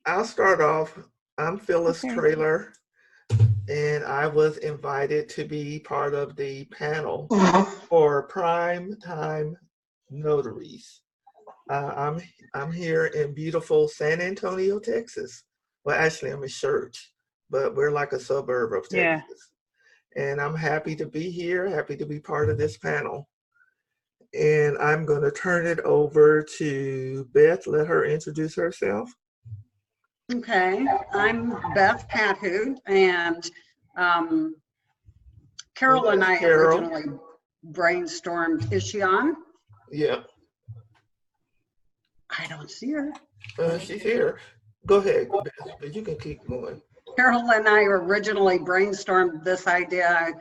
I'll start off. I'm Phyllis Okay. Traylor, and I was invited to be part of the panel for Prime Time Notaries. I'm here in beautiful San Antonio, Texas. Well, actually, I'm in Church, but we're like a suburb of Yeah. Texas. And I'm happy to be here, happy to be part of this panel. And I'm going to turn it over to Beth. Let her introduce herself. Okay, I'm Beth Hathoot, and um, Well, Carol and that's I Carol. originally brainstormed. Is she on? Yeah, I don't see her. she's here. Go ahead, Beth. You can keep going. Carol and I originally brainstormed this idea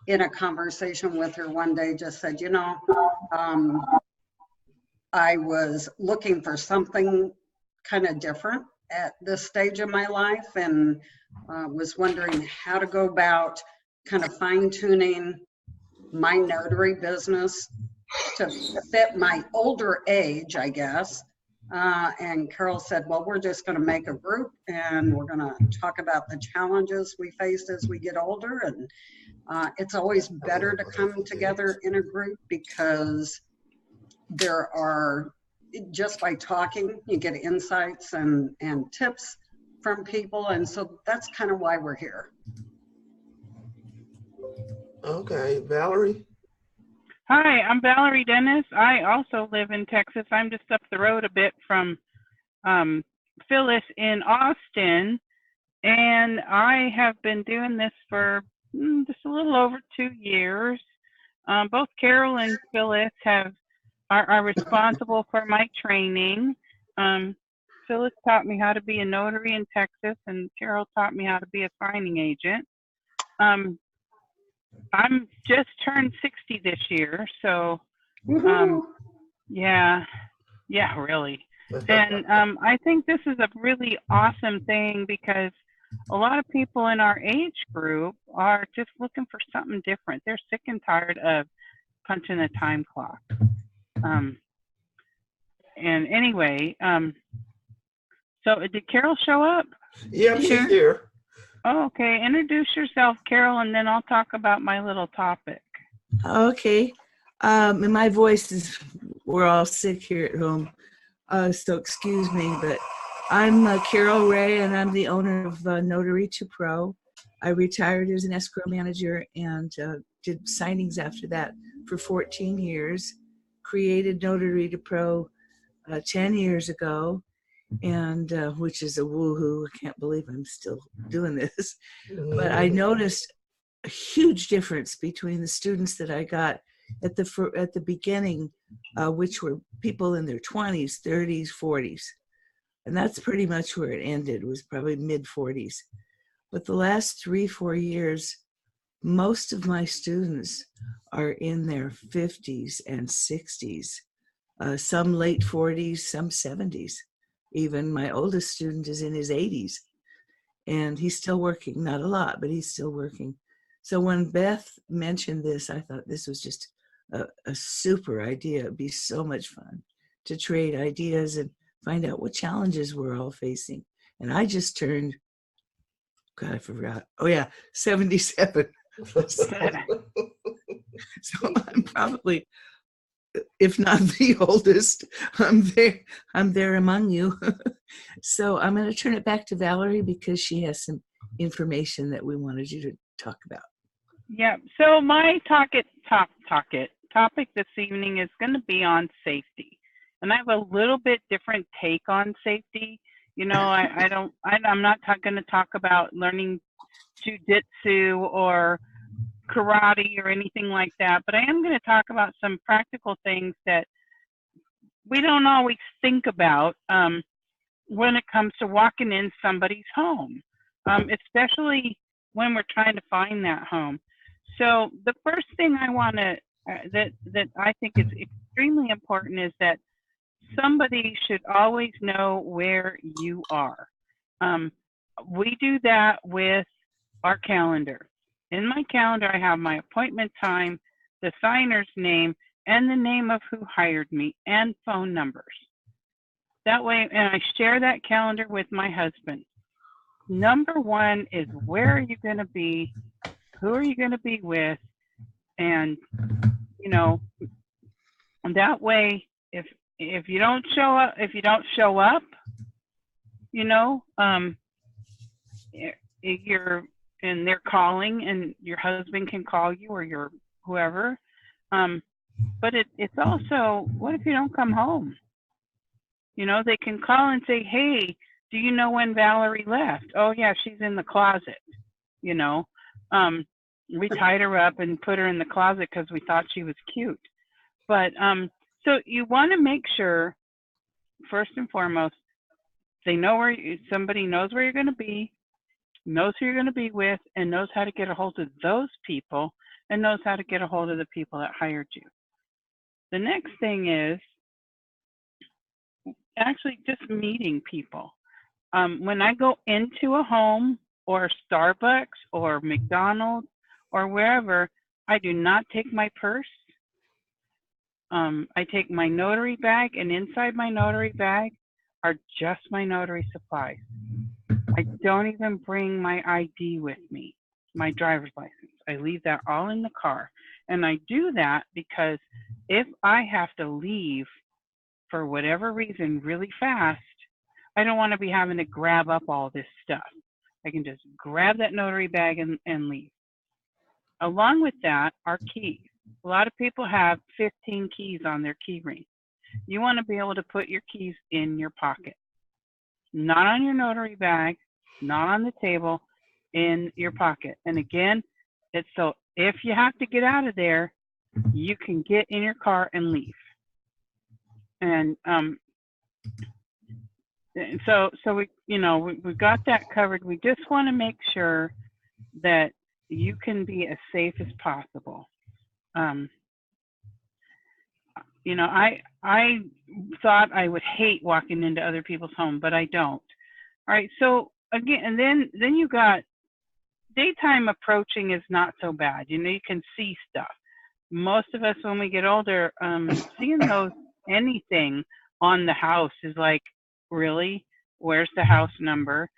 in a conversation with her one day, just said, um, I was looking for something kind of different at this stage of my life and was wondering how to go about kind of fine tuning my notary business to fit my older age, I guess. And Carol said, well, we're just going to make a group and we're going to talk about the challenges we face as we get older. And it's always better to come together in a group because there are, just by talking, you get insights and tips from people. And so that's kind of why we're here. Okay, Valerie. Hi, I'm Valerie Dennis. I also live in Texas. I'm just up the road a bit from Phyllis in Austin, and I have been doing this for just a little over 2 years. Both Carol and Phyllis are responsible for my training. Phyllis taught me how to be a notary in Texas, and Carol taught me how to be a signing agent. I'm just turned 60 this year, so yeah, really. And I think this is a really awesome thing because a lot of people in our age group are just looking for something different. They're sick and tired of punching a time clock. And anyway, so did Carol show up? Yeah, she's here. Oh, okay. Introduce yourself, Carol, and then I'll talk about my little topic. Okay. And my voice is, we're all sick here at home, so excuse me, but I'm Carol Ray, and I'm the owner of Notary to Pro. I retired as an escrow manager and did signings after that for 14 years, created Notary to Pro 10 years ago, and which is a woohoo. I can't believe I'm still doing this. But I noticed a huge difference between the students that I got at the beginning, which were people in their 20s, 30s, 40s. And that's pretty much where it ended, was probably mid 40s. But the last 3-4 years, most of my students are in their 50s and 60s, some late 40s, some 70s. Even my oldest student is in his 80s, and he's still working, not a lot, but he's still working. So when Beth mentioned this, I thought this was just a super idea. It'd be so much fun to trade ideas and find out what challenges we're all facing. And I just turned, God, I forgot. Oh yeah, 77. So I'm probably, if not the oldest, I'm there among you. So I'm going to turn it back to Valerie because she has some information that we wanted you to talk about. Yeah, so my topic this evening is going to be on safety. And I have a little bit different take on safety. You know, I'm not going to talk about learning jujitsu or karate or anything like that, but I am going to talk about some practical things that we don't always think about when it comes to walking in somebody's home, especially when we're trying to find that home. So the first thing I want to that I think is extremely important is that somebody should always know where you are. We do that with our calendar. In my calendar, I have my appointment time, the signer's name, and the name of who hired me, and phone numbers. That way, and I share that calendar with my husband. Number one is where are you going to be? Who are you going to be with? And, you know, that way, if you don't show up, you know, you're, and they're calling, and your husband can call you or your whoever. But it's also, what if you don't come home? You know, they can call and say, hey, do you know when Valerie left? Oh yeah, she's in the closet. You know, we tied her up and put her in the closet because we thought she was cute. But so you want to make sure, first and foremost, they know where somebody knows where you're going to be, knows who you're going to be with, and knows how to get a hold of those people, and knows how to get a hold of the people that hired you. The next thing is actually just meeting people. When I go into a home or Starbucks or McDonald's or wherever, I do not take my purse. I take my notary bag, and inside my notary bag are just my notary supplies. I don't even bring my ID with me, my driver's license. I leave that all in the car. And I do that because if I have to leave for whatever reason really fast, I don't want to be having to grab up all this stuff. I can just grab that notary bag and leave. Along with that are keys. A lot of people have 15 keys on their key ring. You want to be able to put your keys in your pocket, not on your notary bag, not on the table, in your pocket. And again, it's so if you have to get out of there, you can get in your car and leave. And so we, you know, we've got that covered. We just want to make sure that you can be as safe as possible. You know, I thought I would hate walking into other people's homes, but I don't. All right, so again, and then you got daytime approaching is not so bad. You know, you can see stuff. Most of us, when we get older, seeing those anything on the house is like, really? Where's the house number?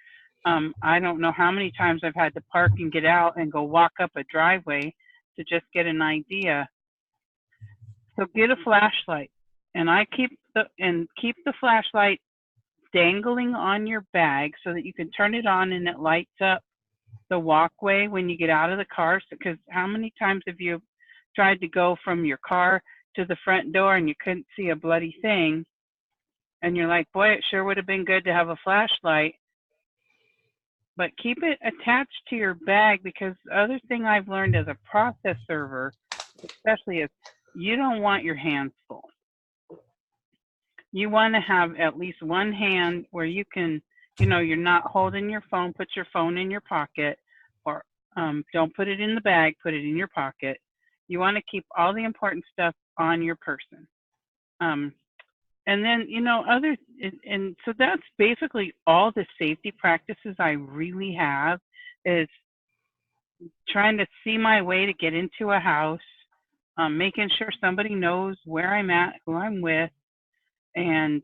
I don't know how many times I've had to park and get out and go walk up a driveway to just get an idea. So get a flashlight, and keep the flashlight dangling on your bag so that you can turn it on and it lights up the walkway when you get out of the car. Because how many times have you tried to go from your car to the front door and you couldn't see a bloody thing? And you're like, boy, it sure would have been good to have a flashlight. But keep it attached to your bag, because the other thing I've learned as a process server, especially, is you don't want your hands full. You want to have at least one hand where you can, you know, you're not holding your phone. Put your phone in your pocket, or don't put it in the bag, put it in your pocket. You want to keep all the important stuff on your person. And then, you know, and so that's basically all the safety practices I really have, is trying to see my way to get into a house, making sure somebody knows where I'm at, who I'm with, and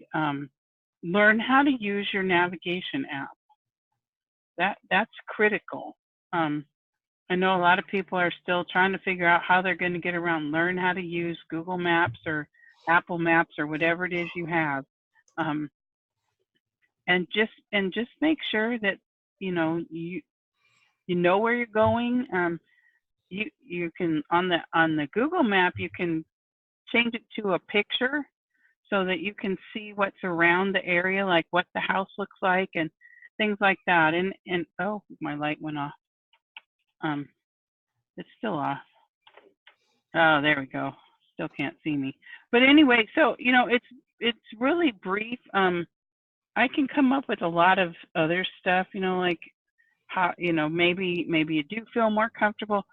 learn how to use your navigation app. That's critical. I know a lot of people are still trying to figure out how they're going to get around. Learn how to use Google Maps or Apple Maps or whatever it is you have, and just make sure that you know where you're going. You can on the Google Map, you can change it to a picture so that you can see what's around the area, like what the house looks like and things like that. And oh, my light went off. It's still off. Oh, there we go. Still can't see me. But anyway, so you know, it's really brief. I can come up with a lot of other stuff, you know, like how, you know, maybe you do feel more comfortable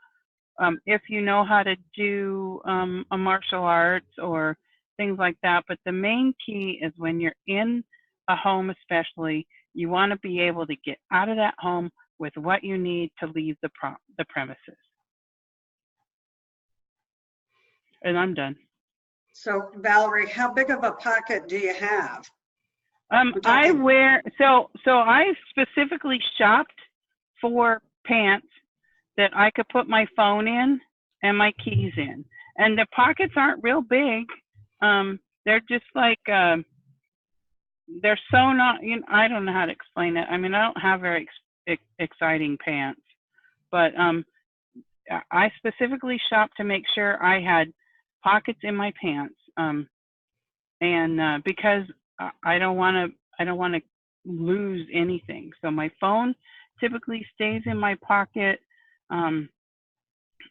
if you know how to do a martial arts or things like that. But the main key is when you're in a home, especially, you want to be able to get out of that home with what you need to leave the premises. And I'm done. So Valerie, how big of a pocket do you have? I wear, so I specifically shopped for pants that I could put my phone in and my keys in. And the pockets aren't real big. They're just like, they're sewn on, you know, I don't know how to explain it. I mean, I don't have very exciting pants, but I specifically shopped to make sure I had pockets in my pants. And because I don't want to lose anything. So my phone typically stays in my pocket, and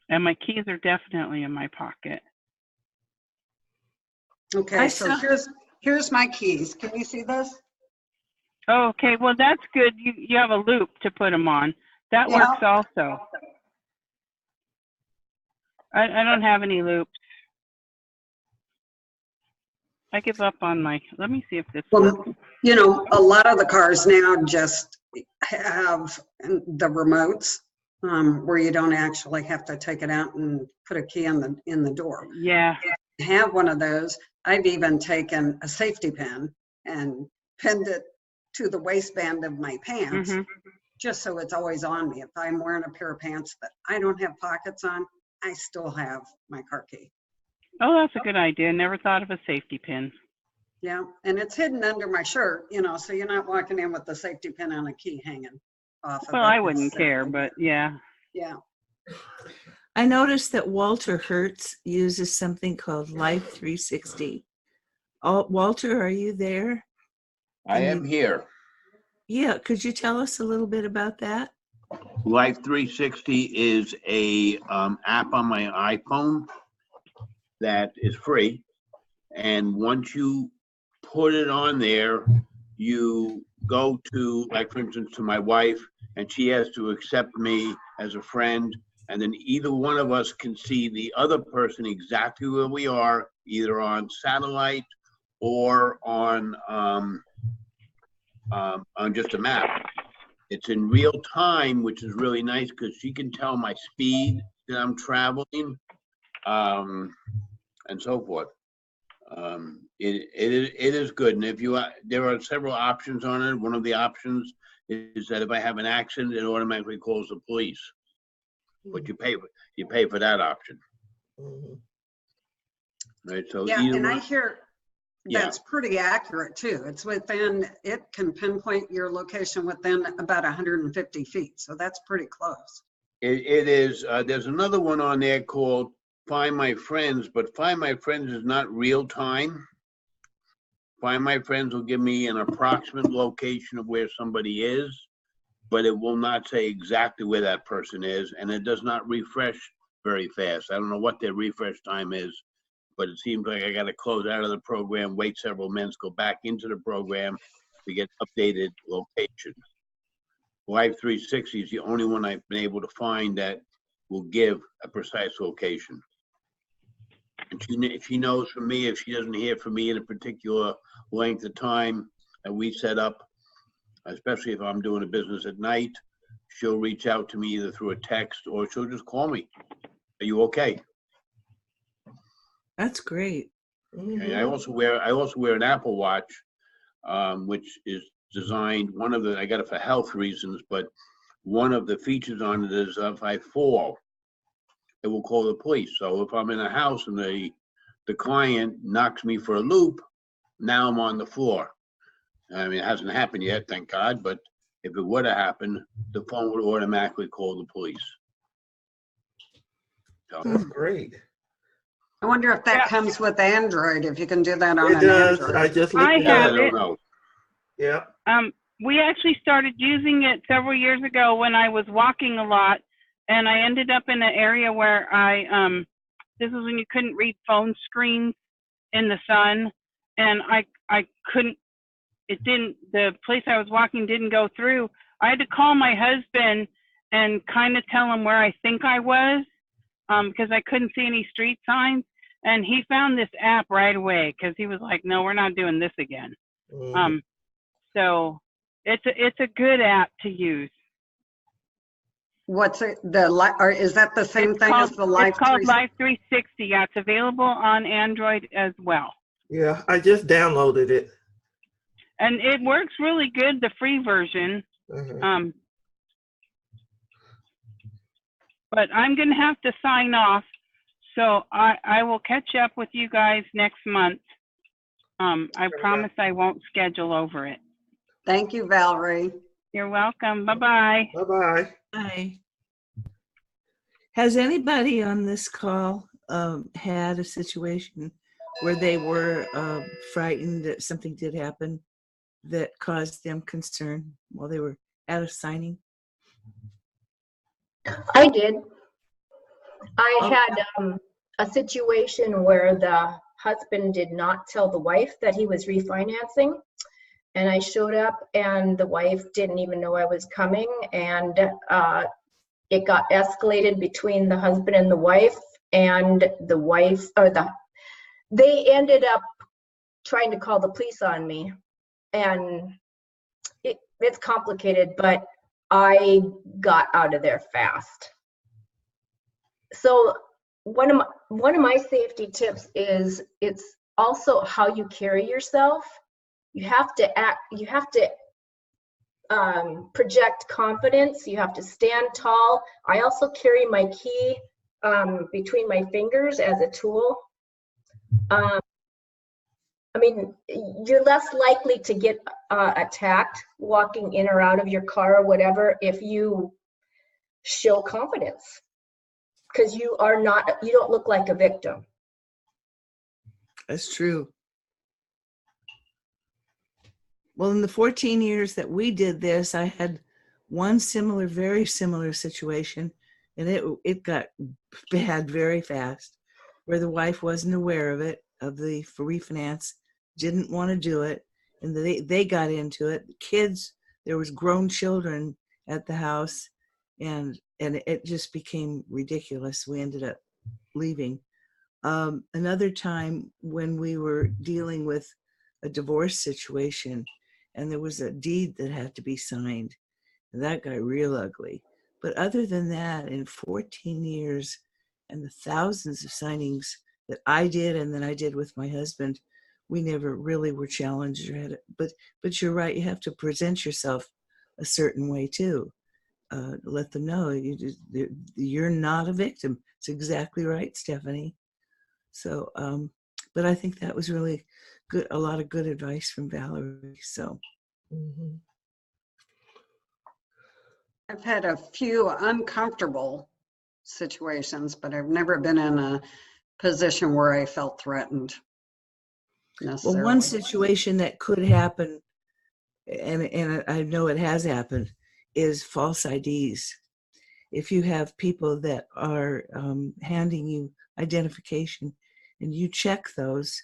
my keys are definitely in my pocket. Okay, so here's my keys. Can you see this? Oh, okay, well that's good. You have a loop to put them on. That works also. I don't have any loops. I give up on my, let me see if this works. Well, you know, a lot of the cars now just have the remotes where you don't actually have to take it out and put a key in the door. Yeah. If you have one of those, I've even taken a safety pin and pinned it to the waistband of my pants, just so it's always on me. If I'm wearing a pair of pants that I don't have pockets on, I still have my car key. Oh, that's a good idea. Never thought of a safety pin. Yeah, and it's hidden under my shirt, you know, so you're not walking in with the safety pin on a key hanging off of it. Well, I wouldn't care, but yeah. Yeah. I noticed that Walter Hertz uses something called Life 360. Walter, are you there? I am here. Yeah, could you tell us a little bit about that? Life 360 is a app on my iPhone that is free. And once you put it on there, you go to, like for instance, to my wife, and she has to accept me as a friend. And then either one of us can see the other person exactly where we are, either on satellite or on just a map. It's in real time, which is really nice because she can tell my speed that I'm traveling, and so forth. It is good, and if you there are several options on it. One of the options is that if I have an accident, it automatically calls the police, but you pay for that option. Right. So yeah, and one, I hear that's pretty accurate too. It's within, it can pinpoint your location within about 150 feet. So that's pretty close. It is. There's another one on there called Find My Friends, but Find My Friends is not real time. Find My Friends will give me an approximate location of where somebody is, but it will not say exactly where that person is, and it does not refresh very fast. I don't know what their refresh time is, but it seems like I got to close out of the program, wait several minutes, go back into the program to get updated location. Life 360 is the only one I've been able to find that will give a precise location. And if she knows from me, if she doesn't hear from me in a particular length of time that we set up, especially if I'm doing a business at night, she'll reach out to me either through a text or she'll just call me. Are you okay? That's great. And I also wear an Apple Watch, which is designed, I got it for health reasons, but one of the features on it is if I fall, it will call the police. So if I'm in a house and the client knocks me for a loop, now I'm on the floor. I mean, it hasn't happened yet, thank God, but if it would have happened, the phone would automatically call the police. So, That's great. I wonder if that comes with Android, if you can do that on It an does. Android. I just looked I it have up. I don't know. Yeah. We actually started using it several years ago when I was walking a lot, and I ended up in an area where this is when you couldn't read phone screens in the sun, and I couldn't, the place I was walking didn't go through. I had to call my husband and kind of tell him where I think I was, because I couldn't see any street signs, and he found this app right away because he was like, no, we're not doing this again. So it's a good app to use. What's it, or is that the same thing as the Life 360? It's called Life 360. Yeah, it's available on Android as well. Yeah, I just downloaded it. And it works really good, the free version. Uh-huh. But I'm going to have to sign off. So I will catch up with you guys next month. I promise I won't schedule over it. Thank you, Valerie. You're welcome. Bye-bye. Bye-bye. Hi. Has anybody on this call had a situation where they were frightened that something did happen that caused them concern while they were at a signing? I did. I Oh. had a situation where the husband did not tell the wife that he was refinancing. And I showed up and the wife didn't even know I was coming. And it got escalated between the husband and the wife. And the wife, they ended up trying to call the police on me. And it's complicated, but I got out of there fast. So one of my safety tips is it's also how you carry yourself. You have to project confidence. You have to stand tall. I also carry my key between my fingers as a tool. I mean, you're less likely to get attacked walking in or out of your car or whatever if you show confidence, because you don't look like a victim. That's true. Well, in the 14 years that we did this, I had one very similar situation, and it got bad very fast, where the wife wasn't aware of the refinance, didn't want to do it, and they got into it. Kids, there was grown children at the house, and it just became ridiculous. We ended up leaving. Another time when we were dealing with a divorce situation, and there was a deed that had to be signed, and that got real ugly. But other than that, in 14 years and the thousands of signings that I did and that I did with my husband, we never really were challenged or had it. But you're right, you have to present yourself a certain way too. Let them know you're not a victim. It's exactly right, Stephanie. So, but I think that was really good, a lot of good advice from Valerie. So. Mhm. I've had a few uncomfortable situations, but I've never been in a position where I felt threatened necessarily. Well, one situation that could happen, and I know it has happened, is false IDs. If you have people that are handing you identification and you check those,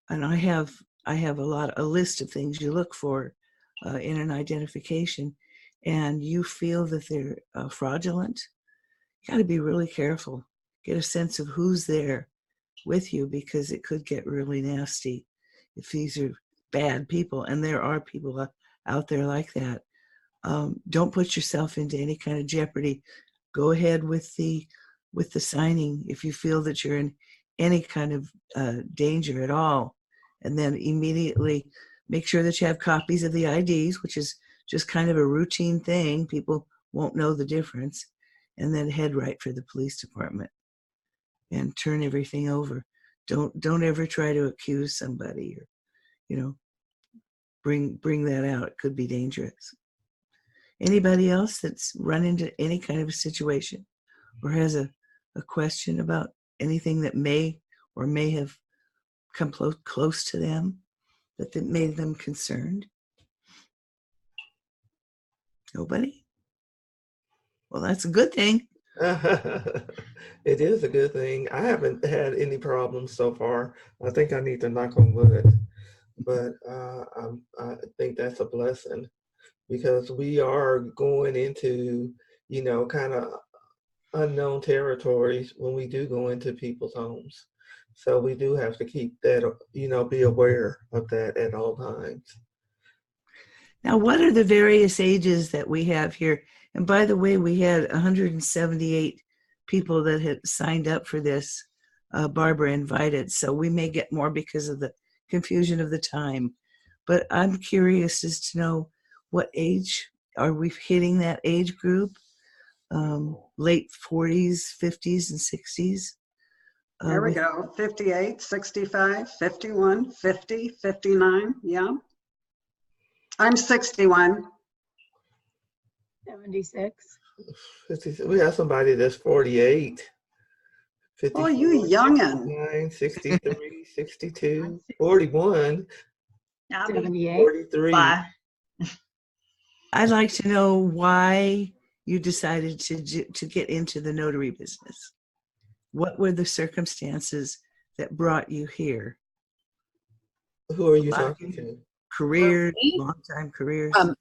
and I have a list of things you look for in an identification, and you feel that they're fraudulent, you got to be really careful. Get a sense of who's there with you, because it could get really nasty if these are bad people, and there are people out there like that. Don't put yourself into any kind of jeopardy. Go ahead with the signing if you feel that you're in any kind of danger at all, and then immediately make sure that you have copies of the IDs, which is just kind of a routine thing. People won't know the difference, and then head right for the police department and turn everything over. Don't ever try to accuse somebody or, bring that out. It could be dangerous. Anybody else that's run into any kind of a situation or has a question about anything that may or may have come close to them that made them concerned? Nobody? Well, that's a good thing. It is a good thing. I haven't had any problems so far. I think I need to knock on wood, but I think that's a blessing, because we are going into, kind of unknown territories when we do go into people's homes. So we do have to keep that, be aware of that at all times. Now, what are the various ages that we have here? And by the way, we had 178 people that had signed up for this. Barbara invited, so we may get more because of the confusion of the time. but I'm curious as to know what age are we hitting that age group? Late 40s, 50s, and 60s. There we go. 58, 65, 51, 50, 59. Yeah. I'm 61. 76. We have somebody that's 48, 54, Oh, you youngin'. 69, 63, 62, 41, 78. 43. I'd like to know why you decided to get into the notary business. What were the circumstances that brought you here? Who are you talking to? Careers, long-time careers. Go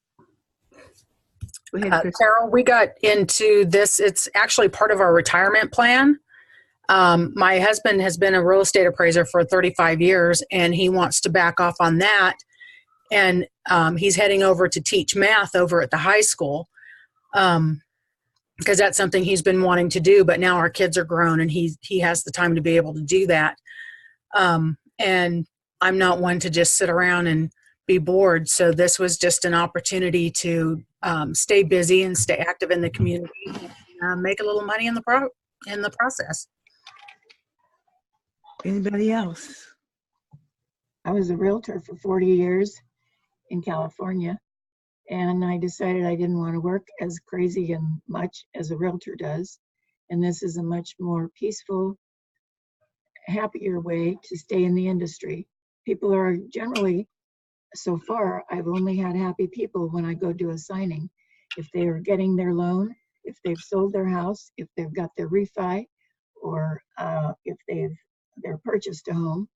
ahead, Chris. Carol, we got into this. It's actually part of our retirement plan. My husband has been a real estate appraiser for 35 years, and he wants to back off on that. And he's heading over to teach math over at the high school because that's something he's been wanting to do. But now our kids are grown, and he has the time to be able to do that. And I'm not one to just sit around and be bored. So this was just an opportunity to stay busy and stay active in the community, and make a little money in the process. Anybody else? I was a realtor for 40 years in California, and I decided I didn't want to work as crazy and much as a realtor does. And this is a much more peaceful, happier way to stay in the industry. People are generally, so far, I've only had happy people when I go do a signing. If they are getting their loan, if they've sold their house, if they've got their refi, or if they're purchased a home,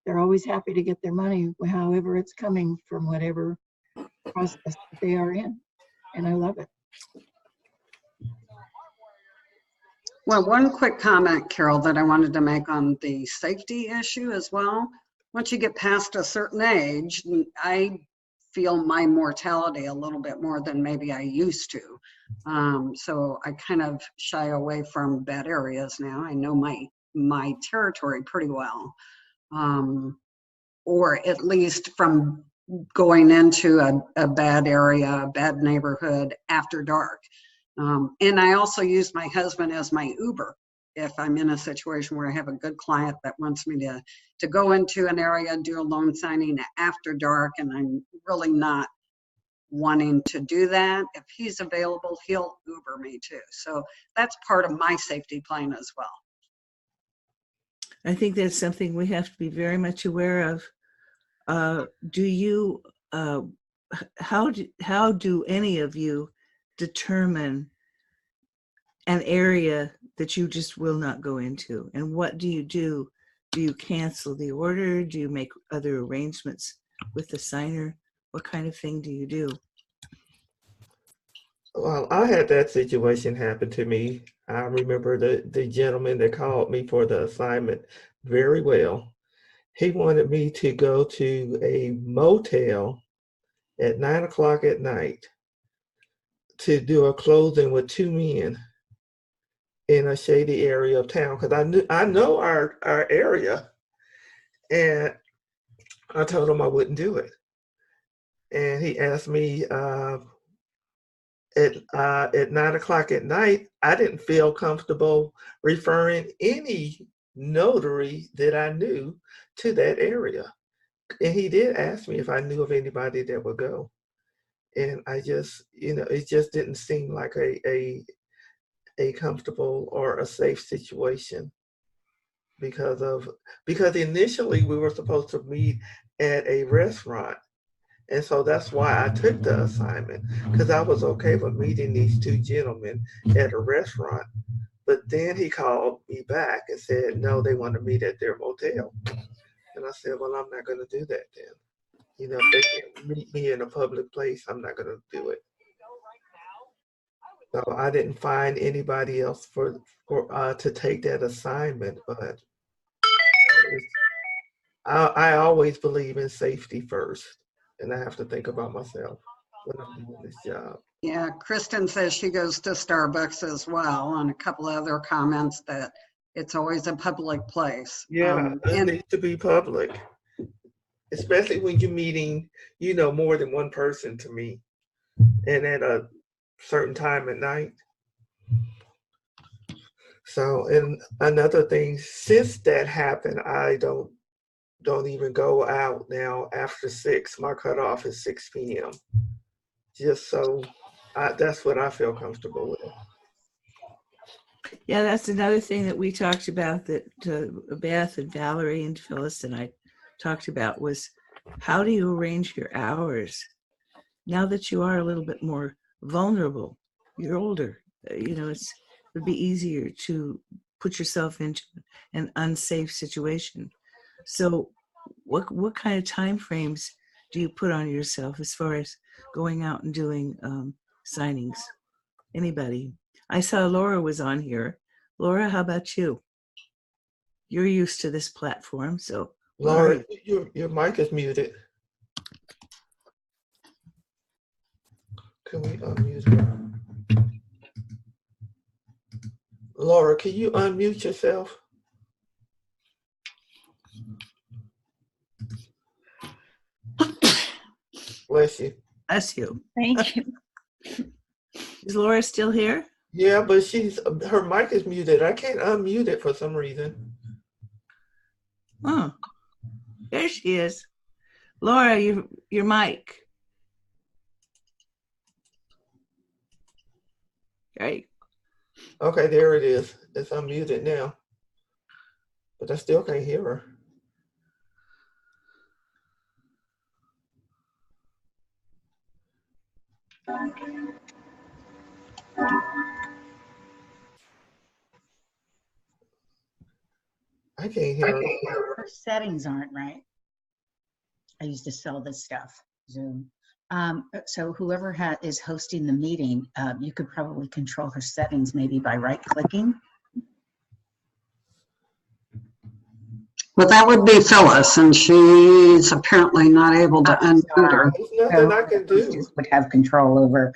they're always happy to get their money, however it's coming from whatever process that they are in. And I love it. Well, one quick comment, Carol, that I wanted to make on the safety issue as well. Once you get past a certain age, I feel my mortality a little bit more than maybe I used to. So I kind of shy away from bad areas now. I know my territory pretty well. Or at least from going into a bad area, a bad neighborhood after dark. And I also use my husband as my Uber if I'm in a situation where I have a good client that wants me to go into an area, do a loan signing after dark, and I'm really not wanting to do that. If he's available, he'll Uber me too. So that's part of my safety plan as well. I think that's something we have to be very much aware of. How do any of you determine an area that you just will not go into? And what do you do? Do you cancel the order? Do you make other arrangements with the signer? What kind of thing do you do? Well, I had that situation happen to me. I remember the gentleman that called me for the assignment very well. He wanted me to go to a motel at 9 o'clock at night to do a closing with two men in a shady area of town, because I know our area, and I told him I wouldn't do it. And he asked me at 9 o'clock at night. I didn't feel comfortable referring any notary that I knew to that area. And he did ask me if I knew of anybody that would go. And I just, it just didn't seem like a comfortable or a safe situation because initially we were supposed to meet at a restaurant. And so that's why I took the assignment, because I was okay with meeting these two gentlemen at a restaurant. But then he called me back and said, no, they want to meet at their motel. And I said, well, I'm not going to do that then. If they can't meet me in a public place, I'm not going to do it. So I didn't find anybody else to take that assignment, but I always believe in safety first, and I have to think about myself when I'm doing this job. Yeah, Kristen says she goes to Starbucks as well, and a couple other comments that it's always a public place. Yeah, it needs to be public. especially when you're meeting, you know, more than one person to meet, and at a certain time at night. So, and another thing, since that happened, I don't even go out now after 6. My cutoff is 6 p.m. Just so that's what I feel comfortable with. Yeah, that's another thing that we talked about, that Beth and Valerie and Phyllis and I talked about, was how do you arrange your hours now that you are a little bit more vulnerable? You're older, you know, it would be easier to put yourself into an unsafe situation. So what kind of time frames do you put on yourself as far as going out and doing signings? Anybody? I saw Laura was on here. Laura, how about you? You're used to this platform, so. Laura, your mic is muted. Can we unmute her? Laura, can you unmute yourself? Bless you. Bless you. Thank you. Is Laura still here? Yeah, but her mic is muted. I can't unmute it for some reason. Oh, there she is. Laura, your mic. Right. Okay, there it is. It's unmuted now. But I still can't hear her. I can't hear her. Her settings aren't right. I used to sell this stuff, Zoom. So whoever is hosting the meeting, you could probably control her settings maybe by right-clicking. Well, that would be Phyllis, and she's apparently not able to unmute her. There's nothing I can do. Would have control over.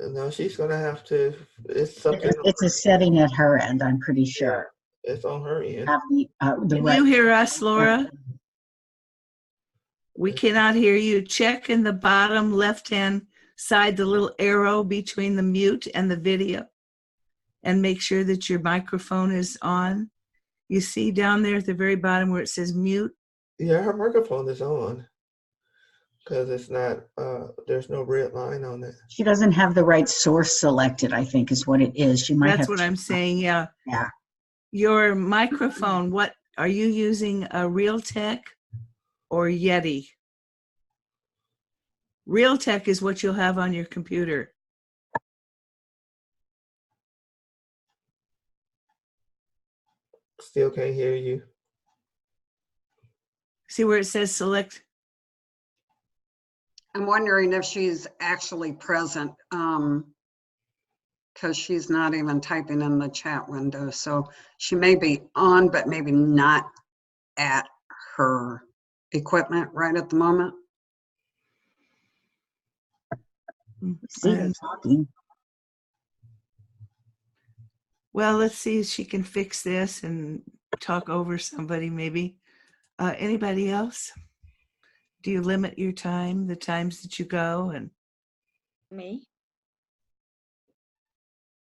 No, she's gonna have to. It's something. It's a setting at her end, I'm pretty sure. It's on her end. Have Can you hear us, Laura? We cannot hear you. Check in the bottom left-hand side, the little arrow between the mute and the video, and make sure that your microphone is on. You see down there at the very bottom where it says mute? Yeah, her microphone is on. Because it's not, there's no red line on it. She doesn't have the right source selected, I think is what it is. She might That's what I'm saying, yeah. Yeah. Your microphone, what are you using, a Realtek or Yeti? Realtek is what you'll have on your computer. Still can't hear you. See where it says select? I'm wondering if she's actually present, because she's not even typing in the chat window. So she may be on, but maybe not at her equipment right at the moment. Well, let's see if she can fix this and talk over somebody maybe. Anybody else? Do you limit your time, the times that you go? And Me?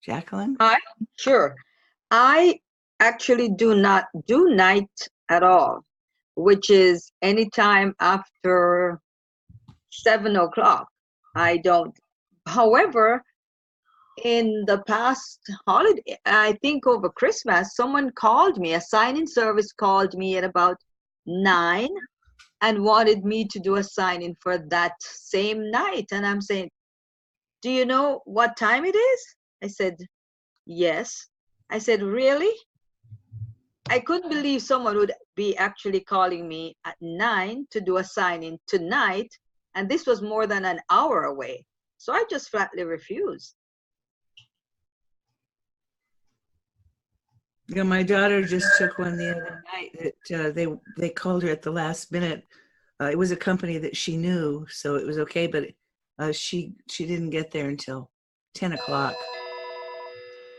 Jacqueline? Sure. I actually do not do night at all, which is anytime after 7 o'clock. I don't. However, in the past holiday, I think over Christmas, someone called me, a sign-in service called me at about 9 and wanted me to do a sign-in for that same night. And I'm saying, do you know what time it is? I said, yes. I said, really? I couldn't believe someone would be actually calling me at 9 to do a sign-in tonight. And this was more than an hour away. So I just flatly refused. Yeah, my daughter just took one the other night that they called her at the last minute. It was a company that she knew, so it was okay, but she didn't get there until 10 o'clock.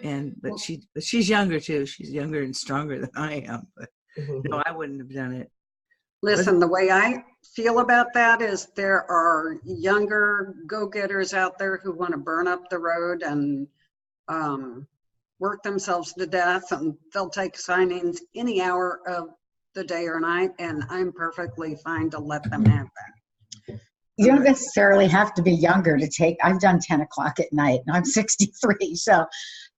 But she's younger too. She's younger and stronger than I am. But no, I wouldn't have done it. Listen, the way I feel about that is there are younger go-getters out there who want to burn up the road and work themselves to death, and they'll take signings any hour of the day or night, and I'm perfectly fine to let them have that. You don't necessarily have to be younger to take, I've done 10 o'clock at night and I'm 63. So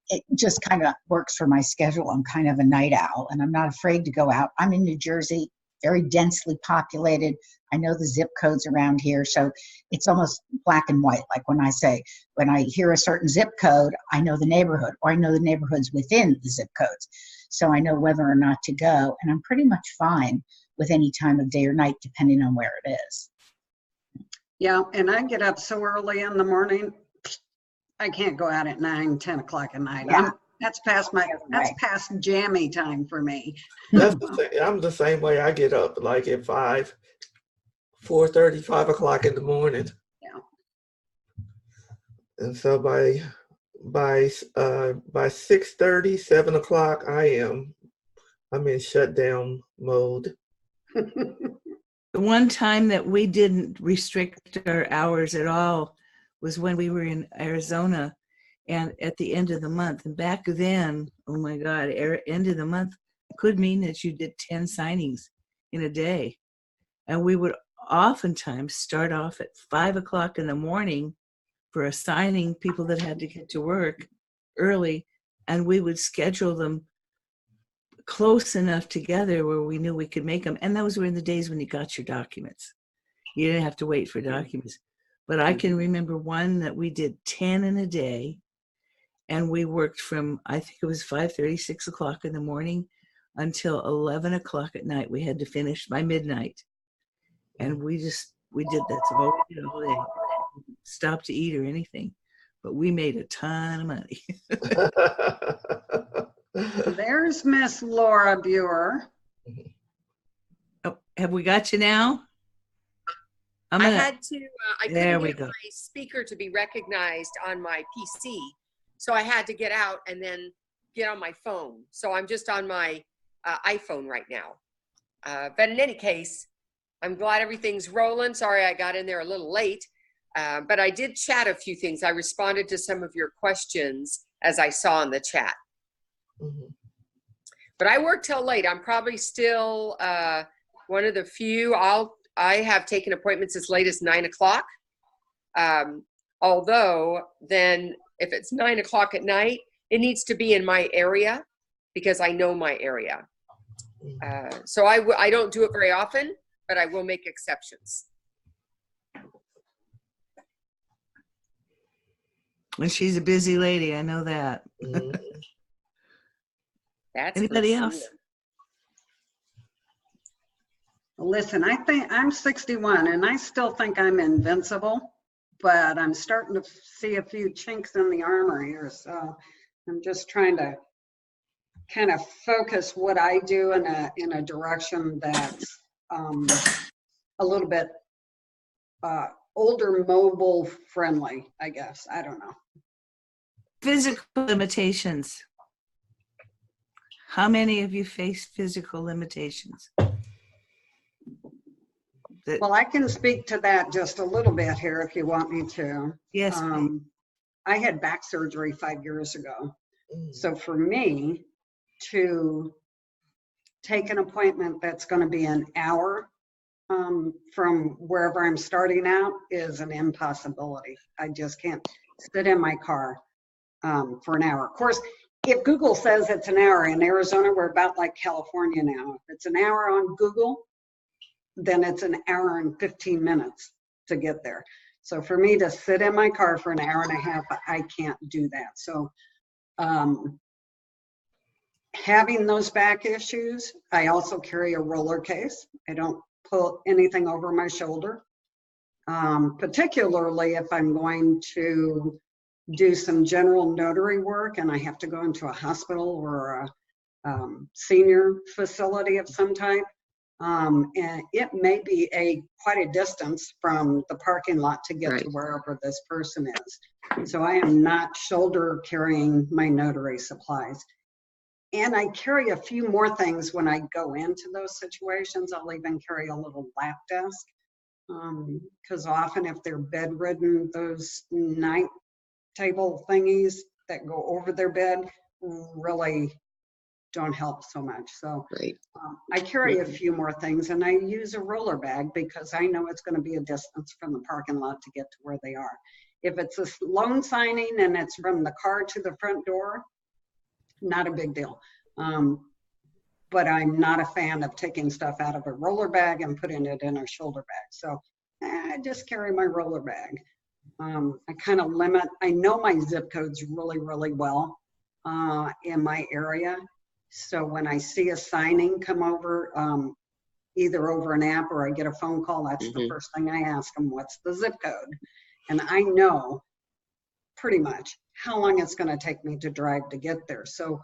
it just kind of works for my schedule. I'm kind of a night owl and I'm not afraid to go out. I'm in New Jersey, very densely populated. I know the zip codes around here. So it's almost black and white. Like when I hear a certain zip code, I know the neighborhood, or I know the neighborhoods within the zip codes. So I know whether or not to go. And I'm pretty much fine with any time of day or night, depending on where it is. Yeah, and I get up so early in the morning, I can't go out at 9, 10 o'clock at night. Yeah. That's past jammy time for me. I'm the same way. I get up like at 4:30, 5 o'clock in the morning. Yeah. And so by 6:30, 7 o'clock, I'm in shutdown mode. The one time that we didn't restrict our hours at all was when we were in Arizona and at the end of the month. And back then, oh my God, end of the month could mean that you did 10 signings in a day. And we would oftentimes start off at 5 o'clock in the morning for a signing, people that had to get to work early, and we would schedule them close enough together where we knew we could make them. And those were in the days when you got your documents. You didn't have to wait for documents. But I can remember one that we did 10 in a day, and we worked from, I think it was 5:30, 6 o'clock in the morning until 11 o'clock at night. We had to finish by midnight. And we did that. So we did all day. Stop to eat or anything. But we made a ton of money. There's Miss Laura Buer. Oh, have we got you now? I had to, I There couldn't we get go. my speaker to be recognized on my PC. So I had to get out and then get on my phone. So I'm just on my iPhone right now. But in any case, I'm glad everything's rolling. Sorry I got in there a little late. But I did chat a few things. I responded to some of your questions as I saw in the chat. Mhm. But I work till late. I'm probably still one of the few. I have taken appointments as late as 9 o'clock. Although then if it's 9 o'clock at night, it needs to be in my area because I know my area. So I don't do it very often, but I will make exceptions. And she's a busy lady, I know that. Mhm. That's Anybody for else? sure. Listen, I think I'm 61 and I still think I'm invincible, but I'm starting to see a few chinks in the armor here. So I'm just trying to kind of focus what I do in a direction that's a little bit older mobile friendly, I guess. I don't know. Physical limitations. How many of you face physical limitations? Well, I can speak to that just a little bit here if you want me to. Yes, please. I had back surgery 5 years ago. Mm. So for me to take an appointment that's going to be an hour from wherever I'm starting out is an impossibility. I just can't sit in my car for an hour. Of course, if Google says it's an hour in Arizona, we're about like California now. If it's an hour on Google, then it's an hour and 15 minutes to get there. So for me to sit in my car for an hour and a half, I can't do that. So having those back issues, I also carry a roller case. I don't put anything over my shoulder, particularly if I'm going to do some general notary work and I have to go into a hospital or a senior facility of some type. And it may be quite a distance from the parking lot to get to wherever this person is. So I am not shoulder carrying my notary supplies. And I carry a few more things when I go into those situations. I'll even carry a little lap desk. Because often if they're bedridden, those night table thingies that go over their bed really don't help so much. So Right. I carry a few more things, and I use a roller bag because I know it's going to be a distance from the parking lot to get to where they are. If it's a loan signing and it's from the car to the front door, not a big deal. But I'm not a fan of taking stuff out of a roller bag and putting it in a shoulder bag. So I just carry my roller bag. I kind of limit, I know my zip codes really, really well in my area. So when I see a signing come over, either over an app or I get a phone call, that's the first thing I ask them, what's the zip code? And I know pretty much how long it's going to take me to drive to get there. So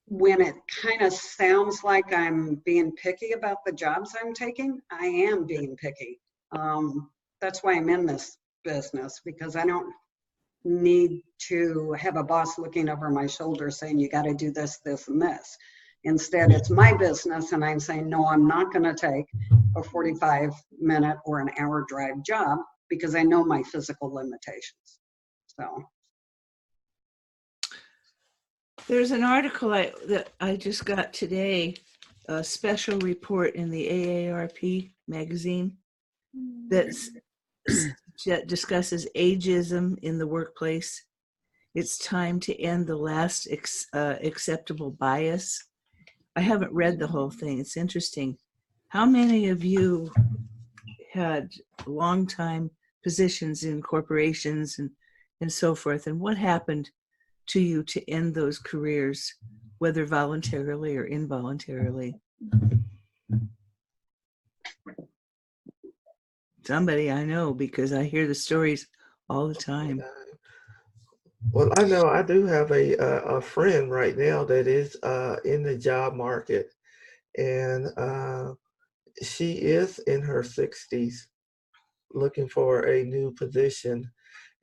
when it kind of sounds like I'm being picky about the jobs I'm taking, I am being picky. That's why I'm in this business, because I don't need to have a boss looking over my shoulder saying, you got to do this, this, and this. Instead, it's my business, and I'm saying, no, I'm not going to take a 45-minute or an hour drive job because I know my physical limitations. So There's an article that I just got today, a special report in the AARP magazine that discusses ageism in the workplace. It's time to end the last acceptable bias. I haven't read the whole thing. It's interesting. How many of you had long-time positions in corporations and so forth? And what happened to you to end those careers, whether voluntarily or involuntarily? Somebody I know, because I hear the stories all the time. Well, I know I do have a friend right now that is in the job market, and she is in her 60s looking for a new position,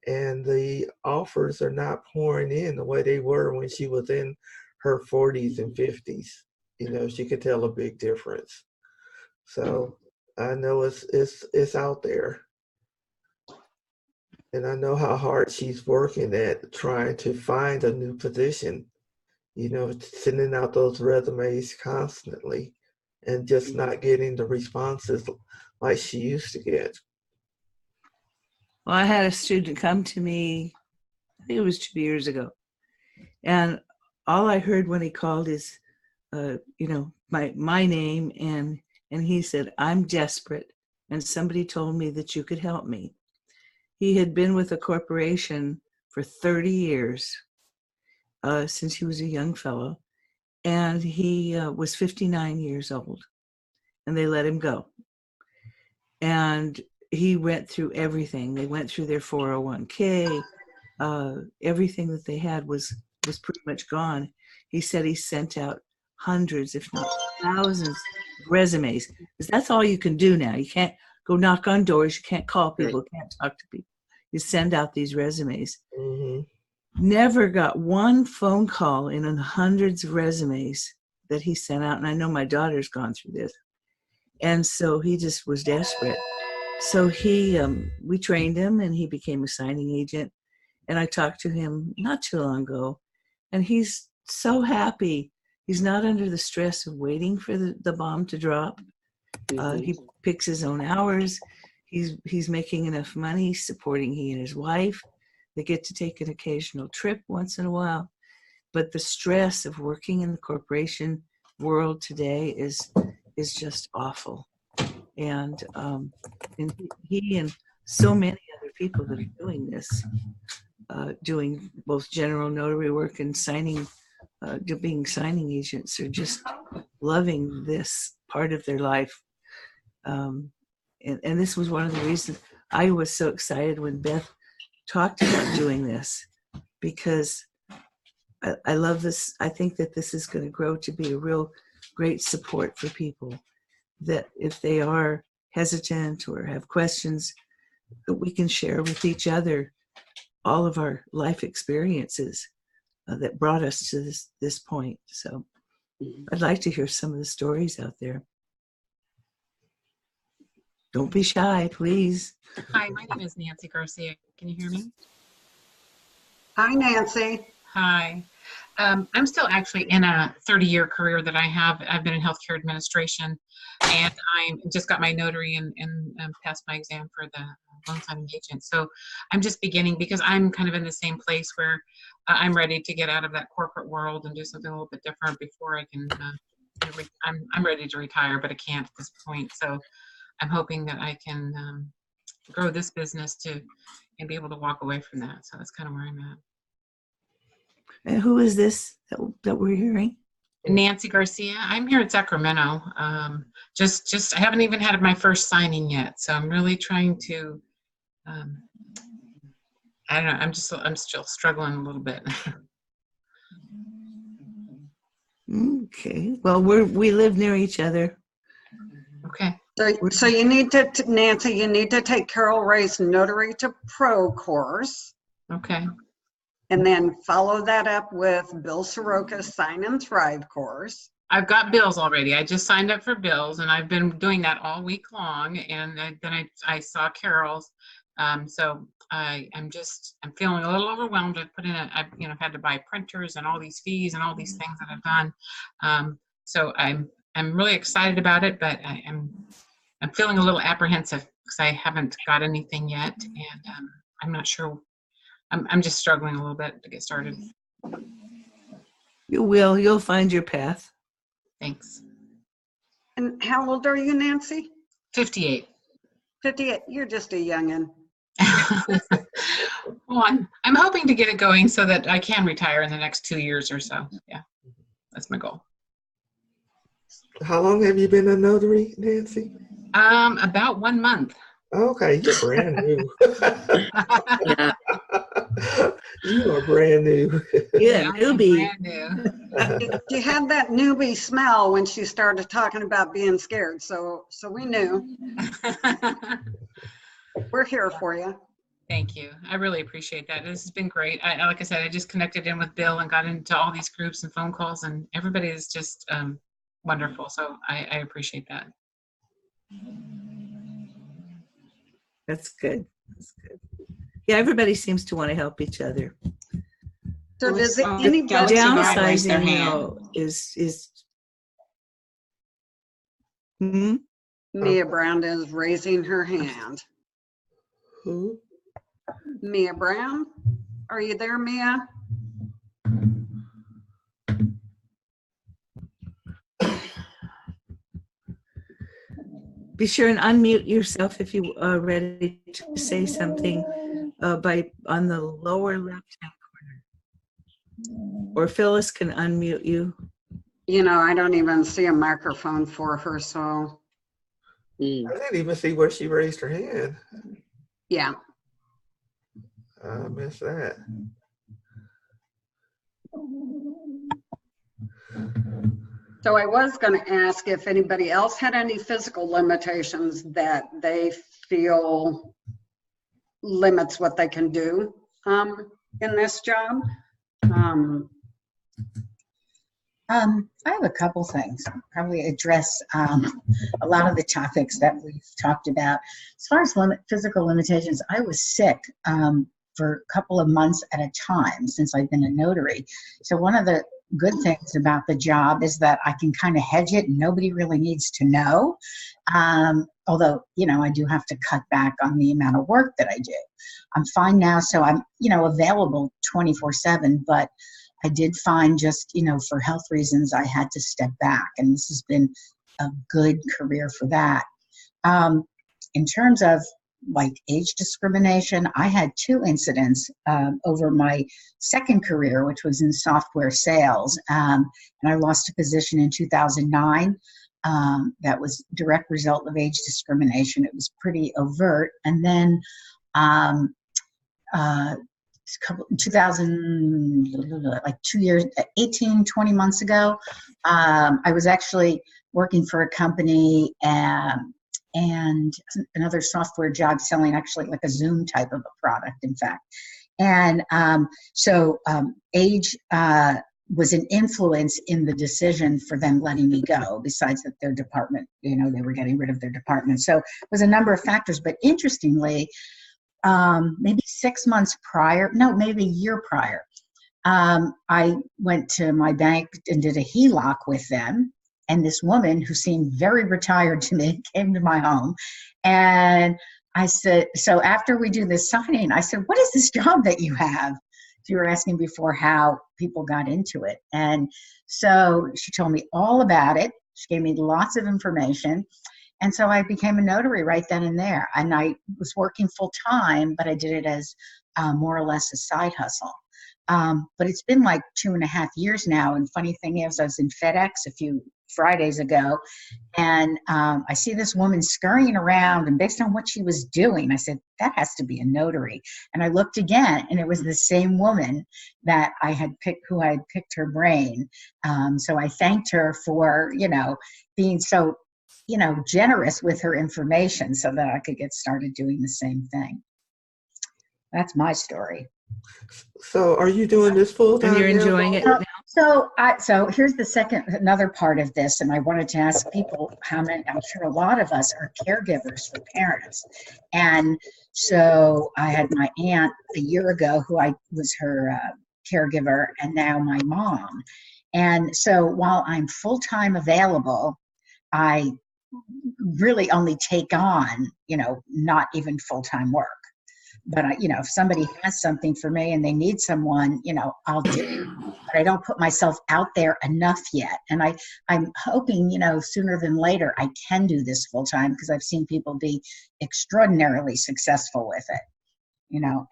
and the offers are not pouring in the way they were when she was in her 40s and 50s. You know, she could tell a big difference. So I know it's out there. And I know how hard she's working at trying to find a new position, you know, sending out those resumes constantly and just not getting the responses like she used to get. Well, I had a student come to me, I think it was 2 years ago, and all I heard when he called is, you know, my name, and he said, I'm desperate, and somebody told me that you could help me. He had been with a corporation for 30 years, since he was a young fellow, and he was 59 years old, and they let him go. And he went through everything. They went through their 401k. Everything that they had was pretty much gone. He said he sent out hundreds, if not thousands, of resumes, because that's all you can do now. You can't go knock on doors. You can't call people. You can't talk to people. You send out these resumes. Never got one phone call in hundreds of resumes that he sent out. And I know my daughter's gone through this. And so he just was desperate. So we trained him, and he became a signing agent. And I talked to him not too long ago, and he's so happy. He's not under the stress of waiting for the bomb to drop. He picks his own hours. He's making enough money supporting he and his wife. They get to take an occasional trip once in a while. But the stress of working in the corporation world today is just awful. And he and so many other people that are doing this, doing both general notary work and signing, being signing agents, are just loving this part of their life. And this was one of the reasons I was so excited when Beth talked about doing this, because I love this. I think that this is going to grow to be a real great support for people, that if they are hesitant or have questions, that we can share with each other all of our life experiences that brought us to this point. So I'd like to hear some of the stories out there. Don't be shy, please. Hi, my name is Nancy Garcia. Can you hear me? Hi, Nancy. Hi. I'm still actually in a 30-year career that I have. I've been in healthcare administration, and I just got my notary and passed my exam for the loan signing agent. So I'm just beginning because I'm kind of in the same place where I'm ready to get out of that corporate world and do something a little bit different before I can. I'm ready to retire, but I can't at this point. So I'm hoping that I can grow this business and be able to walk away from that. So that's kind of where I'm at. And who is this that we're hearing? Nancy Garcia. I'm here in Sacramento. Just I haven't even had my first signing yet, so I'm really trying to. I don't know. I'm still struggling a little bit. Okay. Well, we live near each other. Okay. So you need to, Nancy, you need to take Carol Ray's Notary to Pro course. Okay. And then follow that up with Bill Soroka's Sign and Thrive course. I've got Bill's already. I just signed up for Bill's, and I've been doing that all week long. And then I saw Carol's. So I'm feeling a little overwhelmed. I've had to buy printers and all these fees and all these things that I've done. So I'm really excited about it, but I'm feeling a little apprehensive because I haven't got anything yet, and I'm not sure. I'm just struggling a little bit to get started. You will. You'll find your path. Thanks. And how old are you, Nancy? 58. 58. You're just a youngin'. Well, I'm hoping to get it going so that I can retire in the next 2 years or so. Yeah, that's my goal. How long have you been a notary, Nancy? About 1 month. Okay, you're brand new. You are brand new. Yeah, newbie. Brand new. She had that newbie smell when she started talking about being scared, so we knew. We're here for you. Thank you. I really appreciate that. This has been great. Like I said, I just connected in with Bill and got into all these groups and phone calls, and everybody is just wonderful. So I appreciate that. That's good. That's good. Yeah, everybody seems to want to help each other. So does anybody Downsizing, you know, is Mia Brown is raising her hand. Who? Mia Brown? Are you there, Mia? Be sure and unmute yourself if you are ready to say something on the lower left-hand corner. Or Phyllis can unmute you. You know, I don't even see a microphone for her, so. I didn't even see where she raised her hand. Yeah. I missed that. So I was going to ask if anybody else had any physical limitations that they feel limits what they can do in this job. I have a couple things. I'll probably address a lot of the topics that we've talked about. As far as physical limitations, I was sick for a couple of months at a time since I've been a notary. So one of the good things about the job is that I can kind of hedge it and nobody really needs to know. Although, you know, I do have to cut back on the amount of work that I do. I'm fine now, so I'm, you know, available 24/7, but I did find just, you know, for health reasons, I had to step back, and this has been a good career for that. In terms of like age discrimination, I had 2 incidents over my second career, which was in software sales, and I lost a position in 2009. That was a direct result of age discrimination. It was pretty overt. And then 18-20 months ago, I was actually working for a company and another software job selling actually like a Zoom type of a product, in fact. And age was an influence in the decision for them letting me go, besides that their department, they were getting rid of their department. So it was a number of factors. But interestingly, maybe 6 months prior, no, maybe a year prior, I went to my bank and did a HELOC with them. And this woman who seemed very retired to me came to my home. And I said, so after we do this signing, I said, what is this job that you have? You were asking before how people got into it. And so she told me all about it. She gave me lots of information. And so I became a notary right then and there. And I was working full time, but I did it as more or less a side hustle. But it's been like 2.5 years now. And funny thing is, I was in FedEx a few Fridays ago, and I see this woman scurrying around, and based on what she was doing, I said, that has to be a notary. And I looked again, and it was the same woman that I had picked, who I had picked her brain. So I thanked her for, being so, generous with her information so that I could get started doing the same thing. That's my story. So are you doing this full time? And you're enjoying it now? So here's another part of this, and I wanted to ask people how many. I'm sure a lot of us are caregivers for parents, and so I had my aunt a year ago who I was her caregiver, and now my mom. And so while I'm full-time available, I really only take on, not even full-time work. But if somebody has something for me and they need someone, I'll do it. But I don't put myself out there enough yet. And I'm hoping, sooner than later, I can do this full time, because I've seen people be extraordinarily successful with it.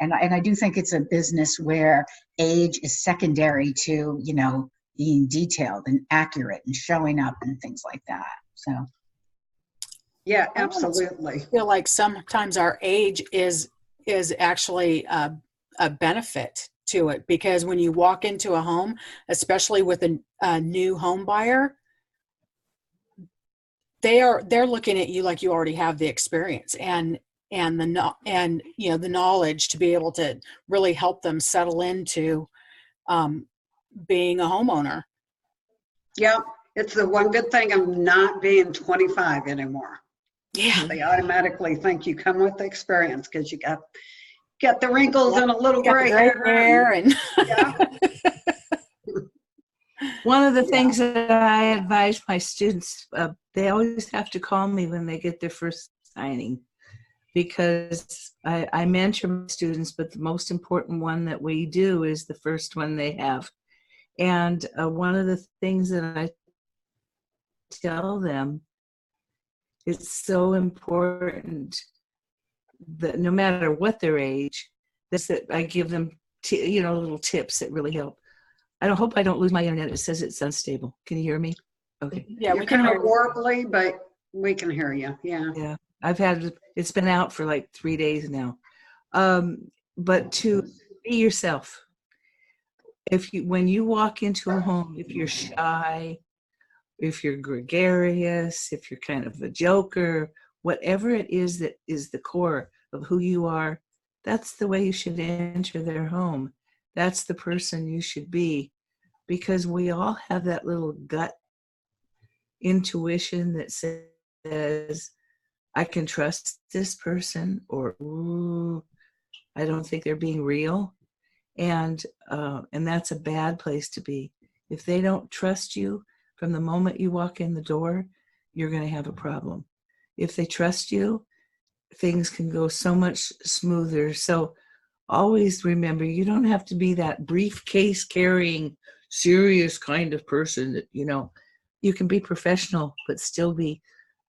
And I do think it's a business where age is secondary to, being detailed and accurate and showing up and things like that. So. Yeah, absolutely. I feel like sometimes our age is actually a benefit to it, because when you walk into a home, especially with a new home buyer, they're looking at you like you already have the experience and the knowledge to be able to really help them settle into being a homeowner. Yeah, it's the one good thing of not being 25 anymore. Yeah, they automatically think you come with the experience because you got the wrinkles and a little gray hair. And yeah. One of the things that I advise my students, they always have to call me when they get their first signing, because I mentor my students, but the most important one that we do is the first one they have. And one of the things that I tell them, it's so important that no matter what their age, that I give them, little tips that really help. I hope I don't lose my internet. It says it's unstable. Can you hear me? Okay. Yeah, You're kind of warbly, but we can hear you. Yeah. Yeah. It's been out for like 3 days now. But to be yourself. When you walk into a home, if you're shy, if you're gregarious, if you're kind of a joker, whatever it is that is the core of who you are, that's the way you should enter their home. That's the person you should be, because we all have that little gut intuition that says, I can trust this person, or ooh, I don't think they're being real. And that's a bad place to be. If they don't trust you from the moment you walk in the door, you're going to have a problem. If they trust you, things can go so much smoother. So always remember, you don't have to be that briefcase carrying, serious kind of person that, you can be professional, but still be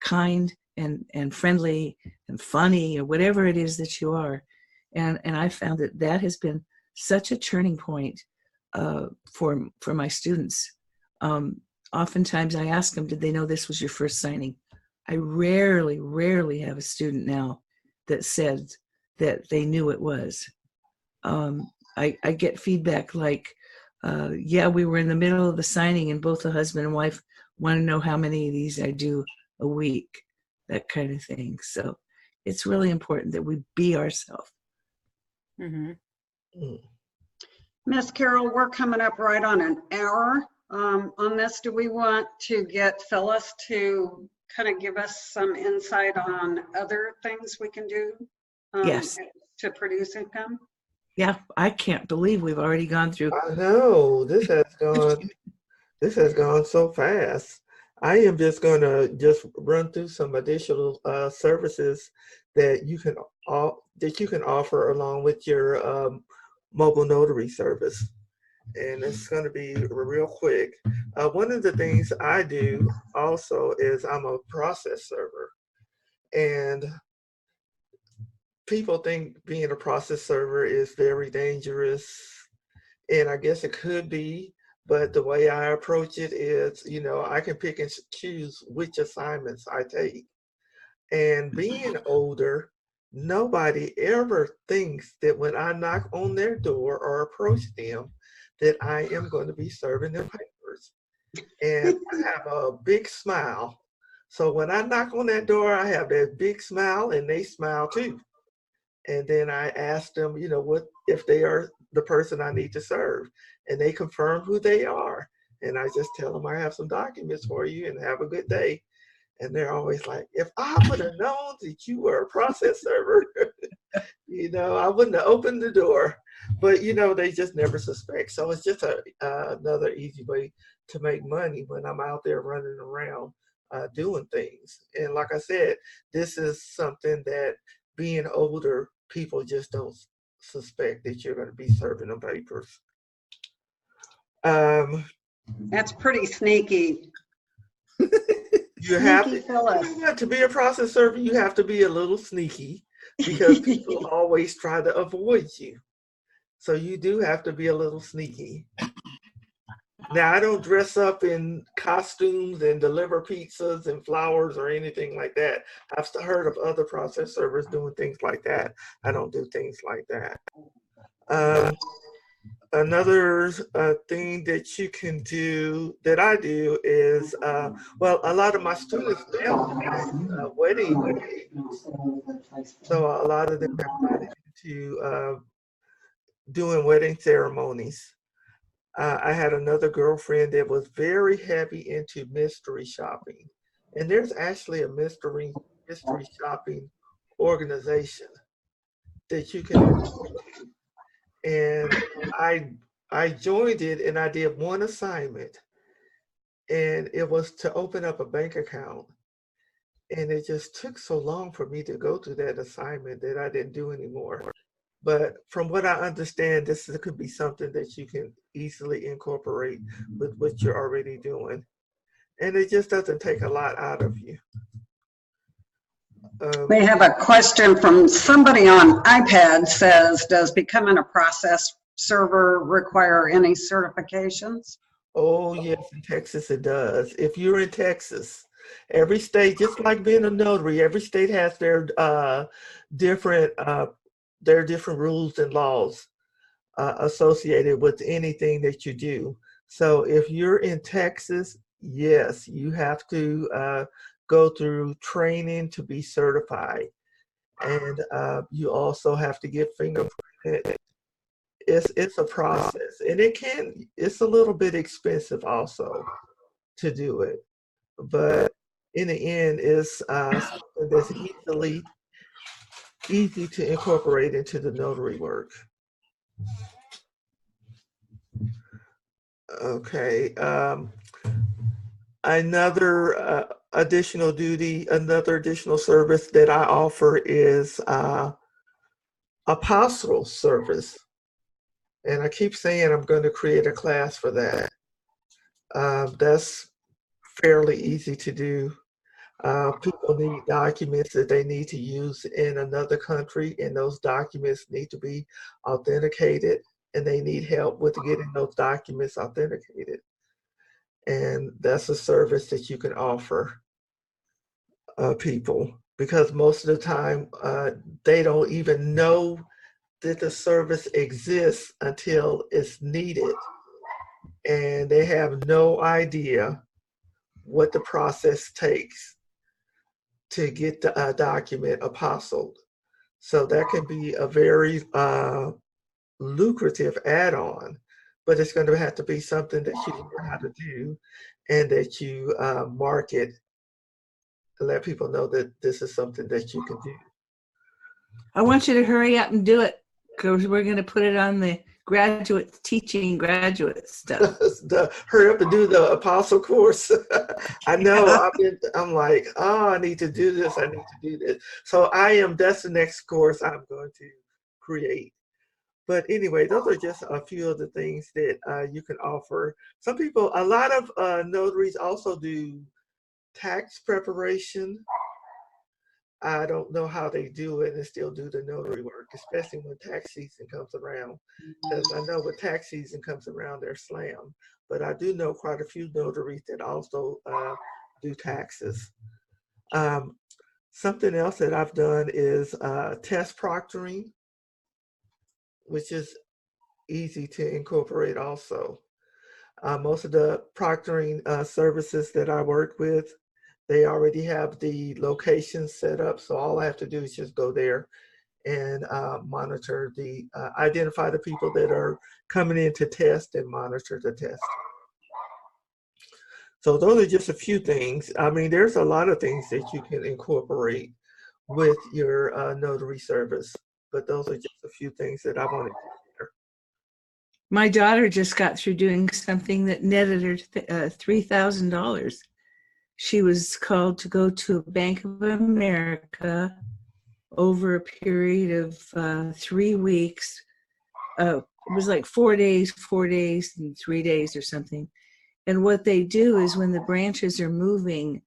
kind and friendly and funny, or whatever it is that you are. And I found that has been such a turning point for my students. Oftentimes I ask them, did they know this was your first signing? I rarely have a student now that said that they knew it was. I get feedback like, yeah, we were in the middle of the signing and both the husband and wife want to know how many of these I do a week, that kind of thing. So it's really important that we be ourselves. Mm-hmm. Mm. Miss Carol, we're coming up right on an hour on this. Do we want to get Phyllis to kind of give us some insight on other things we can do Yes. to produce income? Yeah, I can't believe we've already gone through. I know this has gone so fast. I am just going to just run through some additional services that you can offer along with your mobile notary service, and it's going to be real quick. One of the things I do also is I'm a process server, and people think being a process server is very dangerous, and I guess it could be, but the way I approach it is, I can pick and choose which assignments I take. And being older, nobody ever thinks that when I knock on their door or approach them, that I am going to be serving them papers. And I have a big smile. So when I knock on that door, I have that big smile and they smile too. And then I ask them, what if they are the person I need to serve, and they confirm who they are. And I just tell them I have some documents for you and have a good day. And they're always like, if I would have known that you were a process server, I wouldn't have opened the door. But, they just never suspect. So it's just another easy way to make money when I'm out there running around doing things. And like I said, this is something that being older, people just don't suspect that you're going to be serving them papers. That's pretty sneaky. You have to be a process server. You have to be a little sneaky because people always try to avoid you. So you do have to be a little sneaky. Now, I don't dress up in costumes and deliver pizzas and flowers or anything like that. I've heard of other process servers doing things like that. I don't do things like that. Another thing that you can do, that I do, is, a lot of my students now wedding. So a lot of them have gotten into doing wedding ceremonies. I had another girlfriend that was very heavy into mystery shopping. And there's actually a mystery shopping organization that you can, and I joined it, and I did one assignment, and it was to open up a bank account. And it just took so long for me to go through that assignment that I didn't do anymore. But from what I understand, this could be something that you can easily incorporate with what you're already doing. And it just doesn't take a lot out of you. We have a question from somebody on iPad. Says, does becoming a process server require any certifications? Oh, yes, in Texas it does. If you're in Texas, every state, just like being a notary, every state has their different rules and laws associated with anything that you do. So if you're in Texas, yes, you have to go through training to be certified. And you also have to get fingerprinted. It's a process, and it's a little bit expensive also to do it. But in the end, it's something that's easy to incorporate into the notary work. Okay. Another additional service that I offer is apostille service. And I keep saying I'm going to create a class for that. That's fairly easy to do. People need documents that they need to use in another country, and those documents need to be authenticated, and they need help with getting those documents authenticated. And that's a service that you can offer people, because most of the time they don't even know that the service exists until it's needed, and they have no idea what the process takes to get the document apostilled. So that can be a very lucrative add-on, but it's going to have to be something that you know how to do and that you market to let people know that this is something that you can do. I want you to hurry up and do it, because we're going to put it on the teaching graduate stuff. Hurry up and do the apostle course. I know. I'm like, oh, I need to do this. I need to do this. So that's the next course I'm going to create. But anyway, those are just a few of the things that you can offer. Some people, a lot of notaries also do tax preparation. I don't know how they do it and still do the notary work, especially when tax season comes around. Because I know when tax season comes around, they're slammed. But I do know quite a few notaries that also do taxes. Something else that I've done is test proctoring, which is easy to incorporate also. Most of the proctoring services that I work with, they already have the location set up, so all I have to do is just go there and monitor identify the people that are coming in to test and monitor the test. So those are just a few things. I mean, there's a lot of things that you can incorporate with your notary service, but those are just a few things that I wanted to share. My daughter just got through doing something that netted her $3,000. She was called to go to Bank of America over a period of 3 weeks. It was like 4 days and 3 days or something. And what they do is when the branches are moving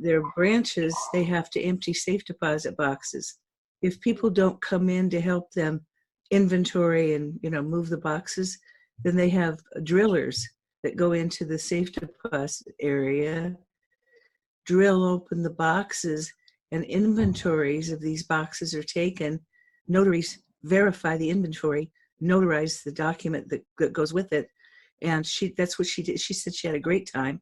their branches, they have to empty safe deposit boxes. If people don't come in to help them inventory and move the boxes, then they have drillers that go into the safe deposit area, drill open the boxes, and inventories of these boxes are taken. Notaries verify the inventory, notarize the document that goes with it, and that's what she did. She said she had a great time,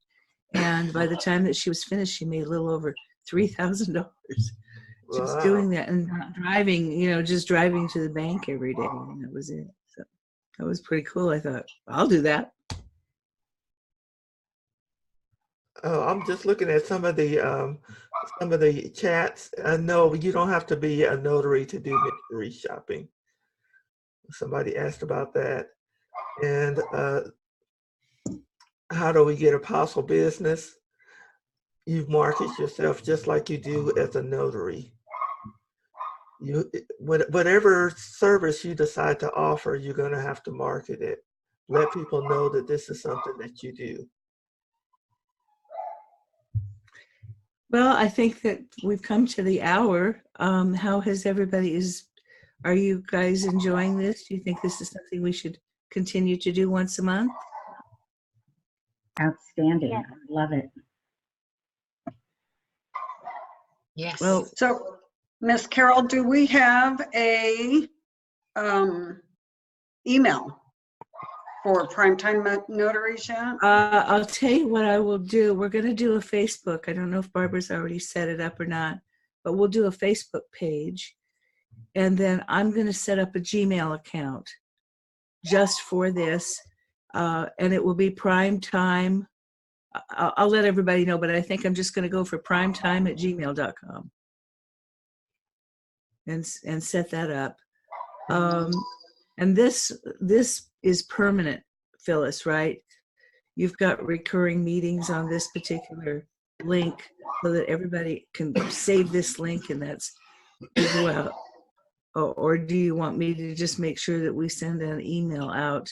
and by the time that she was finished, she made a little over $3,000 just doing that and not driving, just driving to the bank every day, and that was it. So that was pretty cool. I thought, I'll do that. Oh, I'm just looking at some of the chats. No, you don't have to be a notary to do mystery shopping. Somebody asked about that. And how do we get apostle business? You market yourself just like you do as a notary. Whatever service you decide to offer, you're going to have to market it. Let people know that this is something that you do. Well, I think that we've come to the hour. How has everybody are you guys enjoying this? Do you think this is something we should continue to do once a month? Outstanding. Yeah. I love it. Yes. Well, So, Miss Carol, do we have a email for Primetime Notaries yet? I'll tell you what I will do. We're going to do a Facebook. I don't know if Barbara's already set it up or not, but we'll do a Facebook page. And then I'm going to set up a Gmail account just for this. And it will be Primetime. I'll let everybody know, but I think I'm just going to go for primetime@gmail.com and set that up. And this is permanent, Phyllis, right? You've got recurring meetings on this particular link so that everybody can save this link and that's go out. Or do you want me to just make sure that we send an email out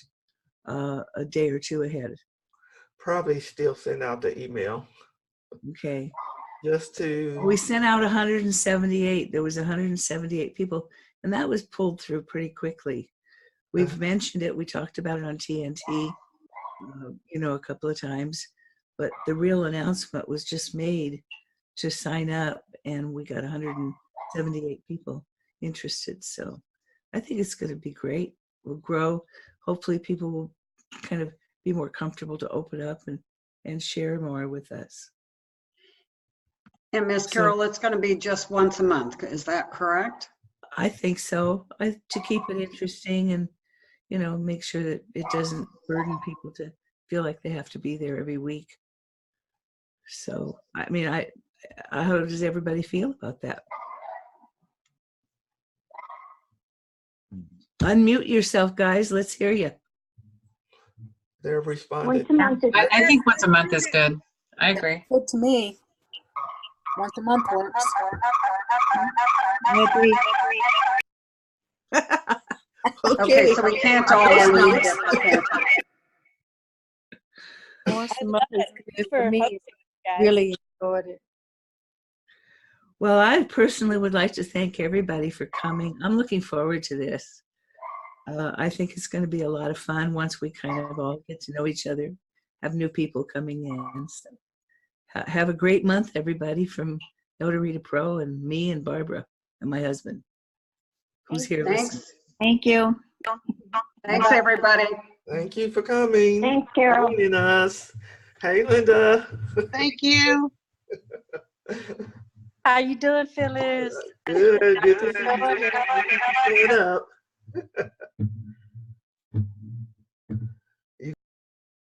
a day or two ahead? Probably still send out the email. Okay. We sent out 178. There was 178 people, and that was pulled through pretty quickly. We've mentioned it. We talked about it on TNT, a couple of times, but the real announcement was just made to sign up, and we got 178 people interested. So I think it's going to be great. We'll grow. Hopefully people will kind of be more comfortable to open up and share more with us. And Miss Carol, it's going to be just once a month. Is that correct? I think so. To keep it interesting, and make sure that it doesn't burden people to feel like they have to be there every week. So, I mean, how does everybody feel about that? Unmute yourself, guys. Let's hear you. They're responding. I think once a month is good. I agree. Good to me. Once a month works. Okay, so we can't all unmute it. Once a month is good for me. Really enjoyed it. Well, I personally would like to thank everybody for coming. I'm looking forward to this. I think it's going to be a lot of fun once we kind of all get to know each other, have new people coming in. So, have a great month, everybody, from Notary to Pro, and me and Barbara and my husband, who's here listening. Thanks. Thank you. Thanks, everybody. Thanks for coming. Thanks, Carol. Joining us. Hey, Linda. Thank you. How you doing, Phyllis? Good. Good to see you. Good to see you up.